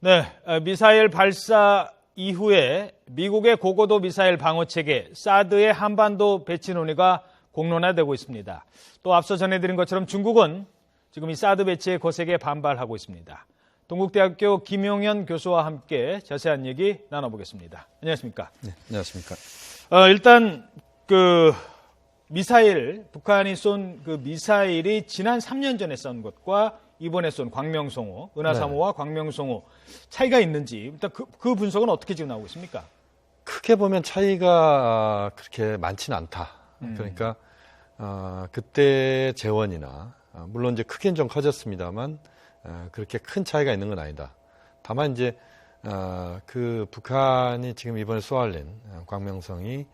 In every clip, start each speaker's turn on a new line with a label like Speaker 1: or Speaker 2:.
Speaker 1: 네, 미사일 발사 이후에 미국의 고고도 미사일 방어체계 사드의 한반도 배치 논의가 공론화되고 있습니다. 또 앞서 전해드린 것처럼 중국은 지금 이 사드 배치에 거세게 반발하고 있습니다. 동국대학교 김용현 교수와 함께 자세한 얘기 나눠보겠습니다. 안녕하십니까?
Speaker 2: 네, 안녕하십니까?
Speaker 1: 일단 미사일, 북한이 쏜 그 미사일이 지난 3년 전에 쏜 것과 이번에 쏜 광명성호, 은하3호와 광명성호 차이가 있는지 일단 그 분석은 어떻게 지금 나오고 있습니까?
Speaker 2: 크게 보면 차이가 그렇게 많지는 않다. 그러니까 그때 재원이나 물론 이제 크게는 좀 커졌습니다만 그렇게 큰 차이가 있는 건 아니다. 다만 이제 그 북한이 지금 이번에 쏘아올린 광명성이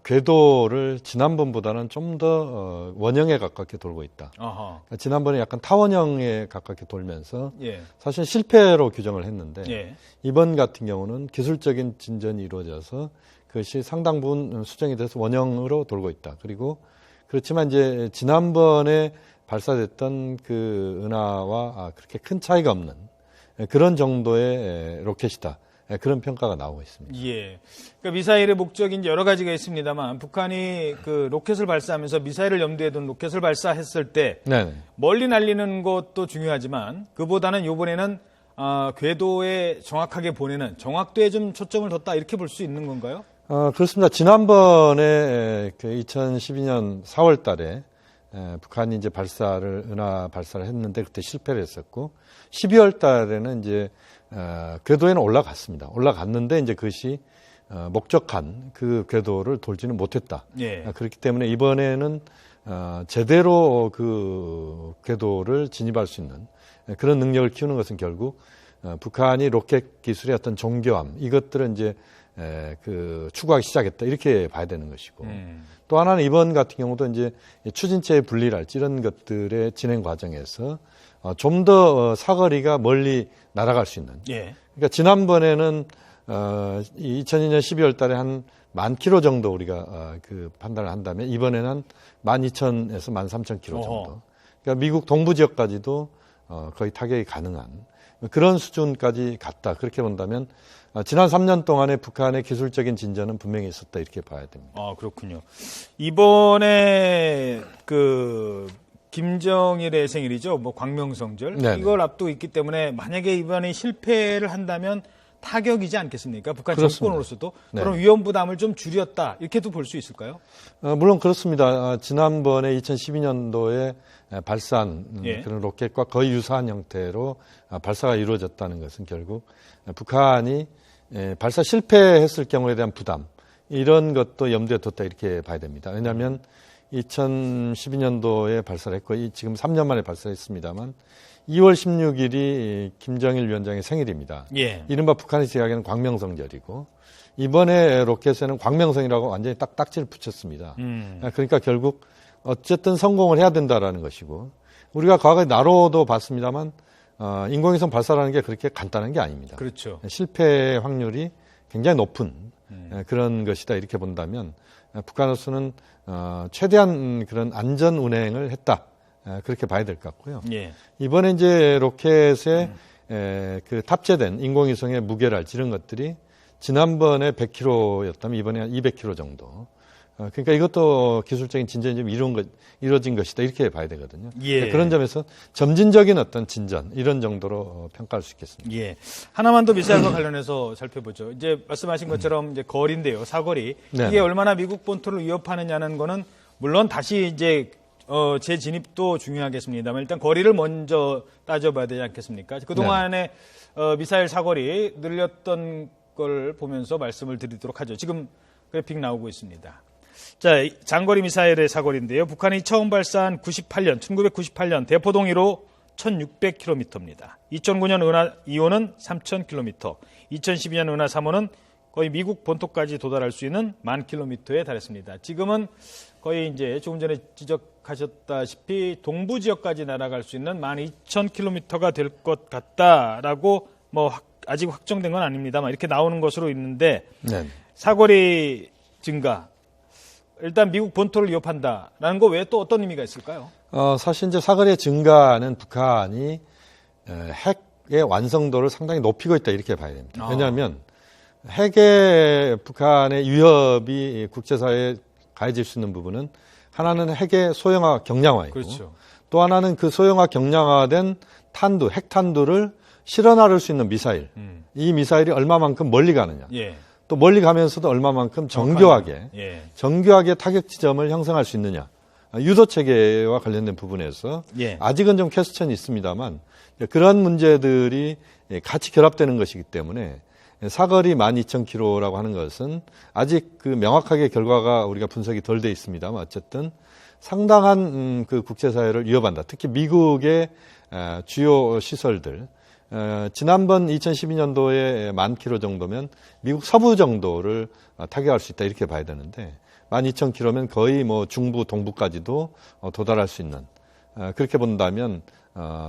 Speaker 2: 궤도를 지난번보다는 좀 더 원형에 가깝게 돌고 있다. 그러니까 지난번에 약간 타원형에 가깝게 돌면서 사실 실패로 규정을 했는데 이번 같은 경우는 기술적인 진전이 이루어져서 그것이 상당 부분 수정이 돼서 원형으로 돌고 있다. 그리고 그렇지만 이제 지난번에 발사됐던 그 은하와 그렇게 큰 차이가 없는 그런 정도의 로켓이다. 그런 평가가 나오고 있습니다.
Speaker 1: 예. 그러니까 미사일의 목적이 이제 여러 가지가 있습니다만 북한이 그 로켓을 발사하면서 미사일을 염두에 둔 로켓을 발사했을 때 멀리 날리는 것도 중요하지만 그보다는 이번에는 궤도에 정확하게 보내는 정확도에 좀 초점을 뒀다 이렇게 볼 수 있는 건가요?
Speaker 2: 그렇습니다. 지난번에 그 2012년 4월 달에 북한이 이제 은하 발사를 했는데 그때 실패를 했었고 12월 달에는 이제 궤도에는 올라갔습니다. 올라갔는데 이제 그것이 목적한 그 궤도를 돌지는 못했다. 그렇기 때문에 이번에는 제대로 그 궤도를 진입할 수 있는 그런 능력을 키우는 것은 결국 북한이 로켓 기술의 어떤 정교함 이것들은 이제 추구하기 시작했다 이렇게 봐야 되는 것이고 또 하나는 이번 같은 경우도 이제 추진체의 분리랄지 이런 것들의 진행 과정에서 좀 더 사거리가 멀리 날아갈 수 있는. 그러니까 지난번에는 2002년 12월 달에 한 10,000km 정도 우리가 그 판단을 한다면 이번에는 한 12,000에서 13,000km 정도. 그러니까 미국 동부 지역까지도 거의 타격이 가능한 그런 수준까지 갔다. 그렇게 본다면 지난 3년 동안에 북한의 기술적인 진전은 분명히 있었다 이렇게 봐야 됩니다.
Speaker 1: 그렇군요. 이번에 김정일의 생일이죠. 광명성절. 이걸 앞두고 있기 때문에 만약에 이번에 실패를 한다면 타격이지 않겠습니까? 북한 정권으로서도. 그럼 위험 부담을 좀 줄였다. 이렇게도 볼 수 있을까요?
Speaker 2: 물론 그렇습니다. 지난번에 2012년도에 발사한 그런 로켓과 거의 유사한 형태로 발사가 이루어졌다는 것은 결국 북한이 발사 실패했을 경우에 대한 부담 이런 것도 염두에 뒀다 이렇게 봐야 됩니다. 왜냐하면 2012년도에 발사를 했고 지금 3년 만에 발사를 했습니다만 2월 16일이 김정일 위원장의 생일입니다. 이른바 북한에서 이야기하는 광명성절이고 이번에 로켓에는 광명성이라고 완전히 딱지를 붙였습니다. 그러니까 결국 어쨌든 성공을 해야 된다라는 것이고 우리가 과거에 나로도 봤습니다만 인공위성 발사라는 게 그렇게 간단한 게 아닙니다.
Speaker 1: 그렇죠.
Speaker 2: 실패 확률이 굉장히 높은 그런 것이다 이렇게 본다면 북한으로서는 최대한 그런 안전 운행을 했다 그렇게 봐야 될 것 같고요. 이번에 이제 로켓에 그 탑재된 인공위성의 무게랄지 이런 것들이 지난번에 100kg였다면 이번에 한 200kg 정도. 그러니까 이것도 기술적인 진전이 좀 이루어진 것이다 이렇게 봐야 되거든요. 그런 점에서 점진적인 어떤 진전 이런 정도로 평가할 수 있겠습니다.
Speaker 1: 하나만 더 미사일과 관련해서 살펴보죠. 이제 말씀하신 것처럼 이제 거리인데요, 사거리. 이게 얼마나 미국 본토를 위협하느냐는 거는 물론 다시 이제 재진입도 중요하겠습니다만 일단 거리를 먼저 따져봐야 되지 않겠습니까? 그동안에 미사일 사거리 늘렸던 걸 보면서 말씀을 드리도록 하죠. 지금 그래픽 나오고 있습니다. 자, 장거리 미사일의 사거리인데요. 북한이 처음 발사한 1998년 대포동 1호 1,600km입니다. 2009년 은하 2호는 3,000km, 2012년 은하 3호는 거의 미국 본토까지 도달할 수 있는 10,000km에 달했습니다. 지금은 거의 이제 조금 전에 지적하셨다시피 동부 지역까지 날아갈 수 있는 12,000km가 될 것 같다라고 아직 확정된 건 아닙니다만 이렇게 나오는 것으로 있는데 사거리 증가 일단 미국 본토를 위협한다라는 거 외에 또 어떤 의미가 있을까요?
Speaker 2: 사실 이제 사거리의 증가는 북한이 핵 완성도를 상당히 높이고 있다 이렇게 봐야 됩니다. 왜냐하면 핵의 북한의 위협이 국제사회에 가해질 수 있는 부분은 하나는 핵의 소형화 경량화이고
Speaker 1: 그렇죠.
Speaker 2: 또 하나는 그 소형화 경량화된 탄두, 핵탄두를 실어 나를 수 있는 미사일. 이 미사일이 얼마만큼 멀리 가느냐.
Speaker 1: 예.
Speaker 2: 또 멀리 가면서도 얼마만큼 정교하게
Speaker 1: 예.
Speaker 2: 타격 지점을 형성할 수 있느냐. 유도 체계와 관련된 부분에서
Speaker 1: 예.
Speaker 2: 아직은 좀 퀘스천이 있습니다만 그런 문제들이 같이 결합되는 것이기 때문에 사거리 12,000km라고 하는 것은 아직 그 명확하게 결과가 우리가 분석이 덜 돼 있습니다만 어쨌든 상당한 그 국제사회를 위협한다. 특히 미국의 주요 시설들. 지난번 2012년도에 10,000km 정도면 미국 서부 정도를 타격할 수 있다 이렇게 봐야 되는데 12,000km면 거의 뭐 중부 동부까지도 도달할 수 있는 그렇게 본다면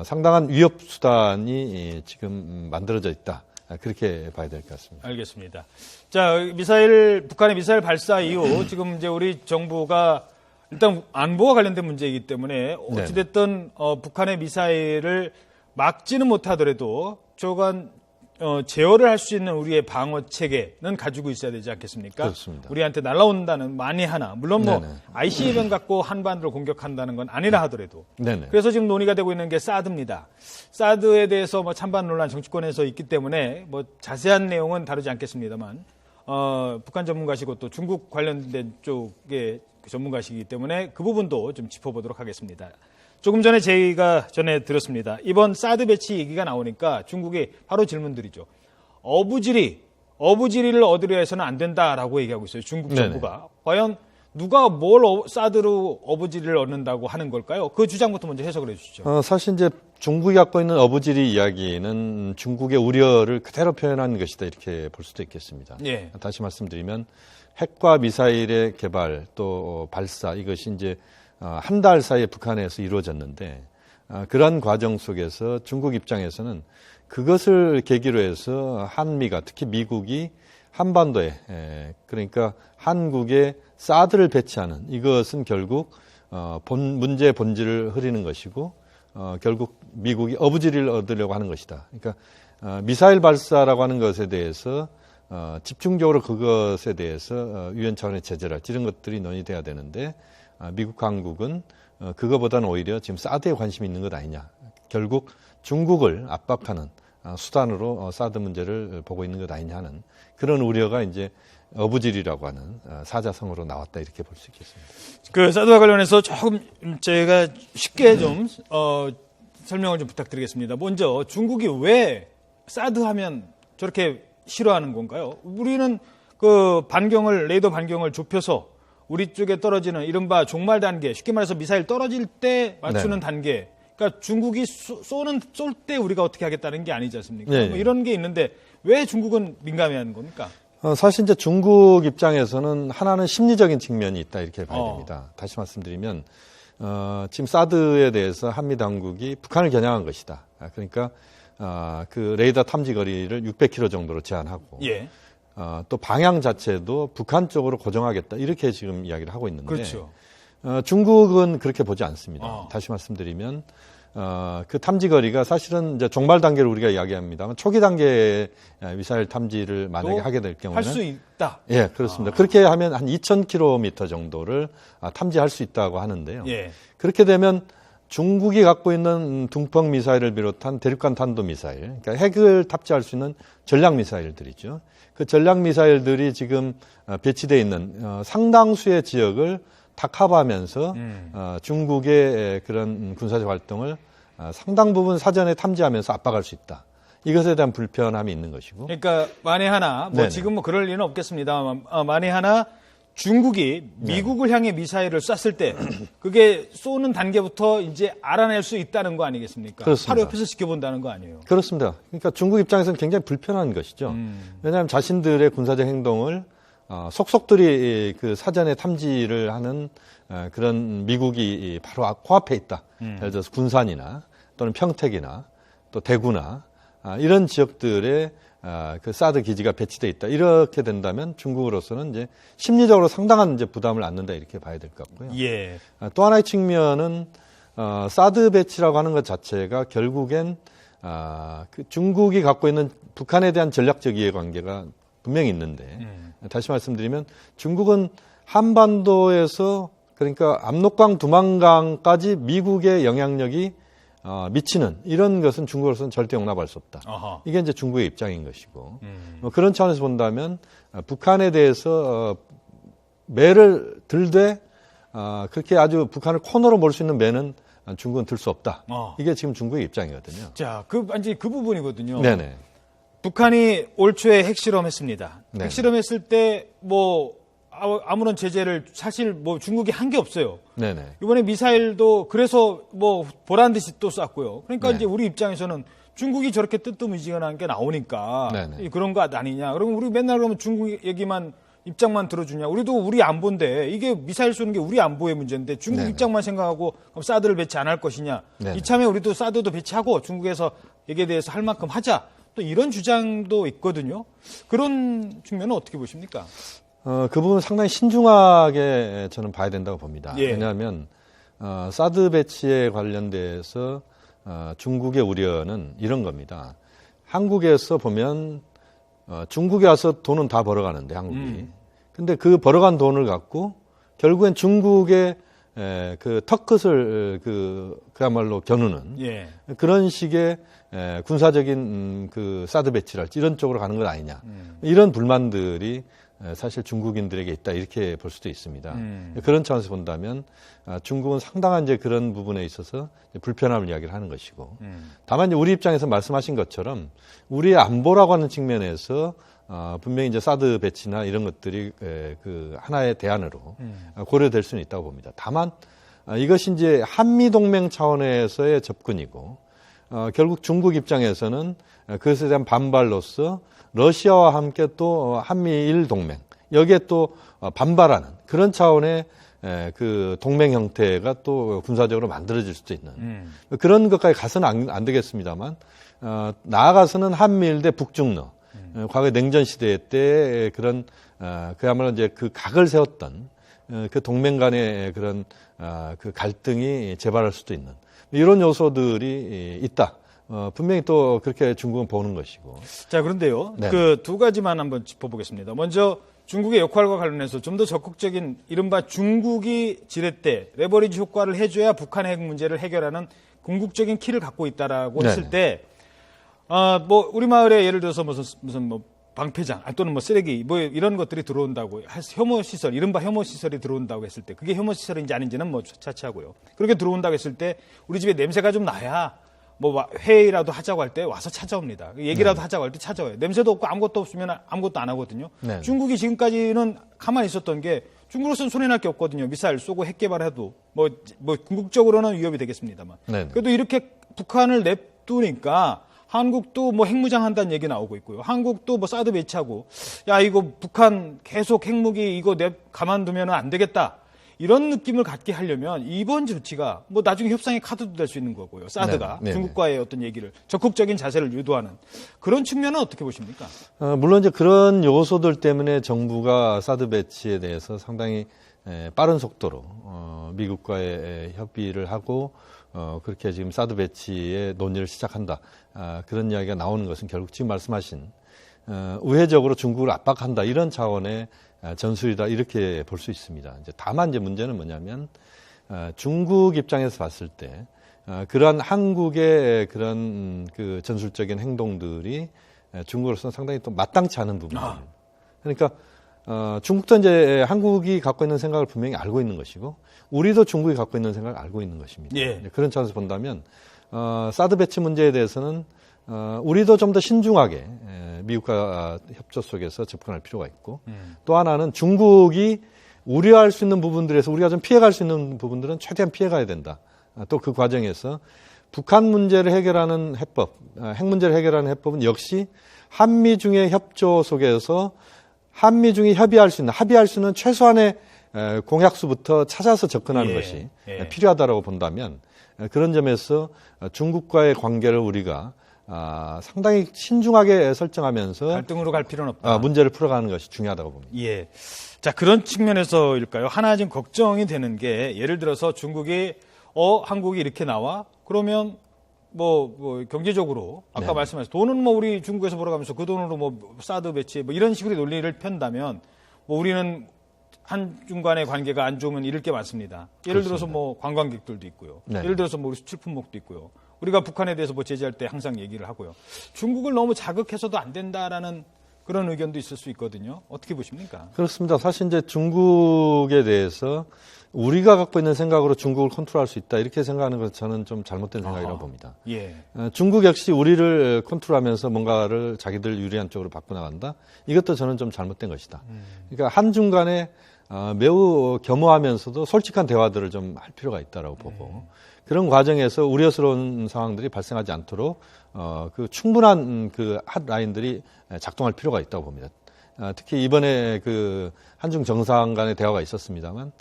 Speaker 2: 상당한 위협 수단이 지금 만들어져 있다. 그렇게 봐야 될 것 같습니다.
Speaker 1: 알겠습니다. 자, 북한의 미사일 발사 이후 지금 이제 우리 정부가 일단 안보와 관련된 문제이기 때문에 어찌됐든 북한의 미사일을 막지는 못하더라도 조간 제어를 할 수 있는 우리의 방어 체계는 가지고 있어야 되지 않겠습니까?
Speaker 2: 그렇습니다.
Speaker 1: 우리한테 날아온다는 만에 하나 물론 뭐
Speaker 2: 네네.
Speaker 1: ICBM 갖고 한반도를 공격한다는 건 아니라 하더라도
Speaker 2: 네네.
Speaker 1: 그래서 지금 논의가 되고 있는 게 사드입니다. 사드에 대해서 뭐 찬반 논란 정치권에서 있기 때문에 뭐 자세한 내용은 다루지 않겠습니다만 북한 전문가시고 또 중국 관련된 쪽의 전문가시기 때문에 그 부분도 좀 짚어보도록 하겠습니다. 조금 전에 저희가 전해 드렸습니다. 이번 사드 배치 얘기가 나오니까 중국이 바로 질문드리죠. 어부지리를 얻으려 해서는 안 된다라고 얘기하고 있어요. 중국 정부가. 과연 누가 뭘 사드로 어부지리를 얻는다고 하는 걸까요? 그 주장부터 먼저 해석을 해 주시죠.
Speaker 2: 사실 이제 중국이 갖고 있는 어부지리 이야기는 중국의 우려를 그대로 표현한 것이다 이렇게 볼 수도 있겠습니다.
Speaker 1: 예.
Speaker 2: 다시 말씀드리면 핵과 미사일의 개발 또 발사 이것이 이제 한 달 사이에 북한에서 이루어졌는데 그런 과정 속에서 중국 입장에서는 그것을 계기로 해서 한미가 특히 미국이 한반도에 그러니까 한국에 사드를 배치하는 이것은 결국 문제의 본질을 흐리는 것이고 결국 미국이 어부지리를 얻으려고 하는 것이다. 그러니까 미사일 발사라고 하는 것에 대해서 집중적으로 그것에 대해서 유엔 차원의 제재랄 이런 것들이 논의돼야 되는데 미국, 한국은 그거보다는 오히려 지금 사드에 관심이 있는 것 아니냐. 결국 중국을 압박하는 수단으로 사드 문제를 보고 있는 것 아니냐 하는 그런 우려가 이제 어부지리라고 하는 사자성어로 나왔다 이렇게 볼 수 있겠습니다.
Speaker 1: 그 사드와 관련해서 조금 제가 쉽게 좀 설명을 좀 부탁드리겠습니다. 먼저 중국이 왜 사드 하면 저렇게 싫어하는 건가요? 우리는 그 레이더 반경을 좁혀서 우리 쪽에 떨어지는 이른바 종말 단계, 쉽게 말해서 미사일 떨어질 때 맞추는 단계. 그러니까 중국이 쏠 때 우리가 어떻게 하겠다는 게 아니지 않습니까?
Speaker 2: 네.
Speaker 1: 뭐 이런 게 있는데 왜 중국은 민감해하는 겁니까?
Speaker 2: 사실 이제 중국 입장에서는 하나는 심리적인 측면이 있다 이렇게 봐야 됩니다. 다시 말씀드리면 지금 사드에 대해서 한미 당국이 북한을 겨냥한 것이다. 그러니까 그 레이더 탐지 거리를 600km 정도로 제한하고
Speaker 1: 예.
Speaker 2: 또 방향 자체도 북한 쪽으로 고정하겠다 이렇게 지금 이야기를 하고 있는데
Speaker 1: 그렇죠.
Speaker 2: 중국은 그렇게 보지 않습니다. 다시 말씀드리면 그 탐지 거리가 사실은 이제 종말 단계를 우리가 이야기합니다만 초기 단계의 미사일 탐지를 만약에 하게 될 경우는
Speaker 1: 할 수 있다.
Speaker 2: 예, 그렇습니다. 그렇게 하면 한 2,000km 정도를 탐지할 수 있다고 하는데요.
Speaker 1: 예.
Speaker 2: 그렇게 되면 중국이 갖고 있는 둥펑 미사일을 비롯한 대륙간 탄도 미사일, 그러니까 핵을 탑재할 수 있는 전략 미사일들이죠. 그 전략 미사일들이 지금 배치되어 있는 상당수의 지역을 다 커버하면서 중국의 그런 군사적 활동을 상당 부분 사전에 탐지하면서 압박할 수 있다. 이것에 대한 불편함이 있는 것이고.
Speaker 1: 그러니까 만에 하나 뭐
Speaker 2: 네네.
Speaker 1: 지금 뭐 그럴 일은 없겠습니다만 만에 하나 중국이 미국을 향해 미사일을 쐈을 때 그게 쏘는 단계부터 이제 알아낼 수 있다는 거 아니겠습니까?
Speaker 2: 그렇습니다.
Speaker 1: 바로 옆에서 지켜본다는 거 아니에요?
Speaker 2: 그렇습니다. 그러니까 중국 입장에서는 굉장히 불편한 것이죠. 왜냐하면 자신들의 군사적 행동을 속속들이 그 사전에 탐지를 하는 그런 미국이 바로 코앞에 있다. 예를 들어서 군산이나 또는 평택이나 또 대구나 이런 지역들에 그 사드 기지가 배치돼 있다. 이렇게 된다면 중국으로서는 이제 심리적으로 상당한 이제 부담을 안는다 이렇게 봐야 될 것 같고요.
Speaker 1: 예.
Speaker 2: 또 하나의 측면은 사드 배치라고 하는 것 자체가 결국엔 그 중국이 갖고 있는 북한에 대한 전략적 이해관계가 분명히 있는데 다시 말씀드리면 중국은 한반도에서 그러니까 압록강, 두만강까지 미국의 영향력이 미치는 이런 것은 중국으로서는 절대 용납할 수 없다.
Speaker 1: 아하.
Speaker 2: 이게 이제 중국의 입장인 것이고 그런 차원에서 본다면 북한에 대해서 매를 들되 그렇게 아주 북한을 코너로 몰 수 있는 매는 중국은 들 수 없다. 이게 지금 중국의 입장이거든요.
Speaker 1: 자, 이제 그 부분이거든요.
Speaker 2: 네네.
Speaker 1: 북한이 올 초에 핵실험했습니다.
Speaker 2: 네.
Speaker 1: 핵실험했을 때 아무런 제재를 사실 중국이 한 게 없어요.
Speaker 2: 네네.
Speaker 1: 이번에 미사일도 그래서 보란 듯이 또 쐈고요. 그러니까
Speaker 2: 네.
Speaker 1: 이제 우리 입장에서는 중국이 저렇게 뜨뜻미지근한 게 나오니까
Speaker 2: 네네.
Speaker 1: 그런 거 아니냐. 그러면 우리 맨날 그러면 중국 얘기만 입장만 들어주냐. 우리도 우리 안보인데 이게 미사일 쏘는 게 우리 안보의 문제인데 중국
Speaker 2: 네네.
Speaker 1: 입장만 생각하고 그럼 사드를 배치 안 할 것이냐.
Speaker 2: 네네.
Speaker 1: 이참에 우리도 사드도 배치하고 중국에서 여기에 대해서 할 만큼 하자. 또 이런 주장도 있거든요. 그런 측면은 어떻게 보십니까?
Speaker 2: 그 부분 상당히 신중하게 저는 봐야 된다고 봅니다.
Speaker 1: 예.
Speaker 2: 왜냐하면 사드 배치에 관련돼서 중국의 우려는 이런 겁니다. 한국에서 보면 중국에 와서 돈은 다 벌어가는데 한국이. 근데 그 벌어간 돈을 갖고 결국엔 중국의 그 턱끝을 그야말로 겨누는
Speaker 1: 예.
Speaker 2: 그런 식의 군사적인 그 사드 배치랄지 이런 쪽으로 가는 것 아니냐. 이런 불만들이 사실 중국인들에게 있다 이렇게 볼 수도 있습니다. 그런 차원에서 본다면 중국은 상당한 이제 그런 부분에 있어서 불편함을 이야기를 하는 것이고 다만 이제 우리 입장에서 말씀하신 것처럼 우리의 안보라고 하는 측면에서 분명히 이제 사드 배치나 이런 것들이 그 하나의 대안으로 고려될 수는 있다고 봅니다. 다만 이것이 이제 한미 동맹 차원에서의 접근이고 결국 중국 입장에서는 그것에 대한 반발로서 러시아와 함께 또 한미일 동맹 여기에 또 반발하는 그런 차원의 그 동맹 형태가 또 군사적으로 만들어질 수도 있는 그런 것까지 가서는 안 되겠습니다만 나아가서는 한미일 대 북중러 과거 냉전 시대 때 그런 그야말로 이제 그 각을 세웠던 그 동맹 간의 그런 그 갈등이 재발할 수도 있는 이런 요소들이 있다. 분명히 또 그렇게 중국은 보는 것이고.
Speaker 1: 자, 그런데요.
Speaker 2: 네.
Speaker 1: 그 두 가지만 한번 짚어보겠습니다. 먼저 중국의 역할과 관련해서 좀 더 적극적인 이른바 중국이 지렛대, 레버리지 효과를 해줘야 북한의 핵 문제를 해결하는 궁극적인 키를 갖고 있다라고 했을 때, 우리 마을에 예를 들어서 무슨 방패장 또는 쓰레기 이런 것들이 들어온다고 혐오 시설 이른바 혐오 시설이 들어온다고 했을 때 그게 혐오 시설인지 아닌지는 차치하고요. 그렇게 들어온다고 했을 때 우리 집에 냄새가 좀 나야 회의라도 하자고 할 때 와서 찾아옵니다. 얘기라도 하자고 할 때 찾아와요. 냄새도 없고 아무것도 없으면 아무것도 안 하거든요.
Speaker 2: 네.
Speaker 1: 중국이 지금까지는 가만히 있었던 게 중국으로서는 손해날 게 없거든요. 미사일 쏘고 핵 개발해도 궁극적으로는 위협이 되겠습니다만.
Speaker 2: 네.
Speaker 1: 그래도 이렇게 북한을 냅두니까 한국도 핵무장 한다는 얘기 나오고 있고요. 한국도 사드 배치하고 이거 북한 계속 핵무기 이거 가만두면 안 되겠다. 이런 느낌을 갖게 하려면 이번 조치가 나중에 협상의 카드도 될 수 있는 거고요. 사드가
Speaker 2: 네.
Speaker 1: 중국과의 어떤 얘기를 적극적인 자세를 유도하는 그런 측면은 어떻게 보십니까?
Speaker 2: 물론 이제 그런 요소들 때문에 정부가 사드 배치에 대해서 상당히 빠른 속도로 미국과의 협의를 하고 그렇게 지금 사드 배치의 논의를 시작한다. 그런 이야기가 나오는 것은 결국 지금 말씀하신 우회적으로 중국을 압박한다 이런 차원의 전술이다 이렇게 볼 수 있습니다. 다만 문제는 뭐냐면 중국 입장에서 봤을 때 그러한 한국의 그런 그 전술적인 행동들이 중국으로서는 상당히 또 마땅치 않은 부분입니다. 그러니까 중국도 이제 한국이 갖고 있는 생각을 분명히 알고 있는 것이고 우리도 중국이 갖고 있는 생각을 알고 있는 것입니다.
Speaker 1: 예.
Speaker 2: 그런 차원에서 본다면 사드 배치 문제에 대해서는 우리도 좀 더 신중하게 미국과 협조 속에서 접근할 필요가 있고 또 하나는 중국이 우려할 수 있는 부분들에서 우리가 좀 피해갈 수 있는 부분들은 최대한 피해가야 된다. 또 그 과정에서 북한 문제를 해결하는 해법, 핵 문제를 해결하는 해법은 역시 한미 중의 협조 속에서 한미 중이 합의할 수 있는 최소한의 공약수부터 찾아서 접근하는 것이 필요하다고 본다면 그런 점에서 중국과의 관계를 우리가 상당히 신중하게 설정하면서
Speaker 1: 갈등으로 갈 필요는 없다.
Speaker 2: 문제를 풀어가는 것이 중요하다고 봅니다.
Speaker 1: 예. 자, 그런 측면에서일까요? 하나 지금 걱정이 되는 게 예를 들어서 중국이 한국이 이렇게 나와? 그러면 경제적으로 아까
Speaker 2: 네.
Speaker 1: 말씀하신 돈은 뭐 우리 중국에서 벌어가면서 그 돈으로 뭐 사드 배치 뭐 이런 식으로 논리를 편다면 뭐 우리는 한중 간의 관계가 안 좋으면 잃을 게 많습니다. 예를 들어서 뭐 관광객들도 있고요.
Speaker 2: 네.
Speaker 1: 예를 들어서 뭐 우리 수출 품목도 있고요. 우리가 북한에 대해서 뭐 제재할 때 항상 얘기를 하고요. 중국을 너무 자극해서도 안 된다라는 그런 의견도 있을 수 있거든요. 어떻게 보십니까?
Speaker 2: 그렇습니다. 사실 이제 중국에 대해서 우리가 갖고 있는 생각으로 중국을 컨트롤할 수 있다 이렇게 생각하는 것은 저는 좀 잘못된 생각이라고 봅니다.
Speaker 1: 예.
Speaker 2: 중국 역시 우리를 컨트롤하면서 뭔가를 자기들 유리한 쪽으로 바꿔나간다. 이것도 저는 좀 잘못된 것이다. 그러니까 한중 간에 매우 겸허하면서도 솔직한 대화들을 좀 할 필요가 있다라고 보고 그런 과정에서 우려스러운 상황들이 발생하지 않도록 그 충분한 그 핫라인들이 작동할 필요가 있다고 봅니다. 특히 이번에 그 한중 정상 간의 대화가 있었습니다만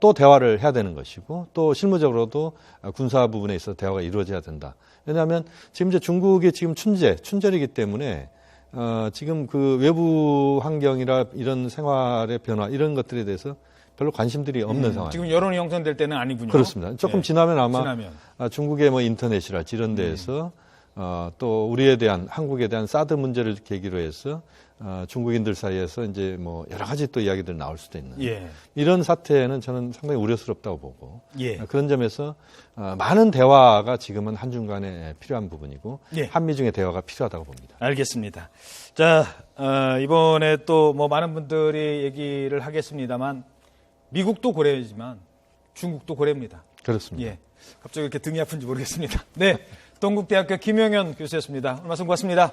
Speaker 2: 또 대화를 해야 되는 것이고 또 실무적으로도 군사 부분에 있어서 대화가 이루어져야 된다. 왜냐하면 지금 이제 중국이 지금 춘절이기 때문에 지금 그 외부 환경이나 이런 생활의 변화 이런 것들에 대해서 별로 관심들이 없는 상황.
Speaker 1: 지금 여론이 형성될 때는 아니군요.
Speaker 2: 그렇습니다. 조금
Speaker 1: 예.
Speaker 2: 지나면 아마
Speaker 1: 지나면.
Speaker 2: 중국의 뭐 인터넷이랄지 이런 데에서 또 우리에 대한 한국에 대한 사드 문제를 계기로 해서 중국인들 사이에서 이제 뭐 여러 가지 또 이야기들 나올 수도 있는
Speaker 1: 예.
Speaker 2: 이런 사태는 저는 상당히 우려스럽다고 보고
Speaker 1: 예.
Speaker 2: 그런 점에서 많은 대화가 지금은 한중 간에 필요한 부분이고
Speaker 1: 예.
Speaker 2: 한미 중의 대화가 필요하다고 봅니다.
Speaker 1: 알겠습니다. 자, 이번에 또 뭐 많은 분들이 얘기를 하겠습니다만 미국도 고래지만 중국도 고래입니다.
Speaker 2: 그렇습니다.
Speaker 1: 예. 갑자기 이렇게 등이 아픈지 모르겠습니다. 네. 동국대학교 김용현 교수였습니다. 오늘 말씀 고맙습니다.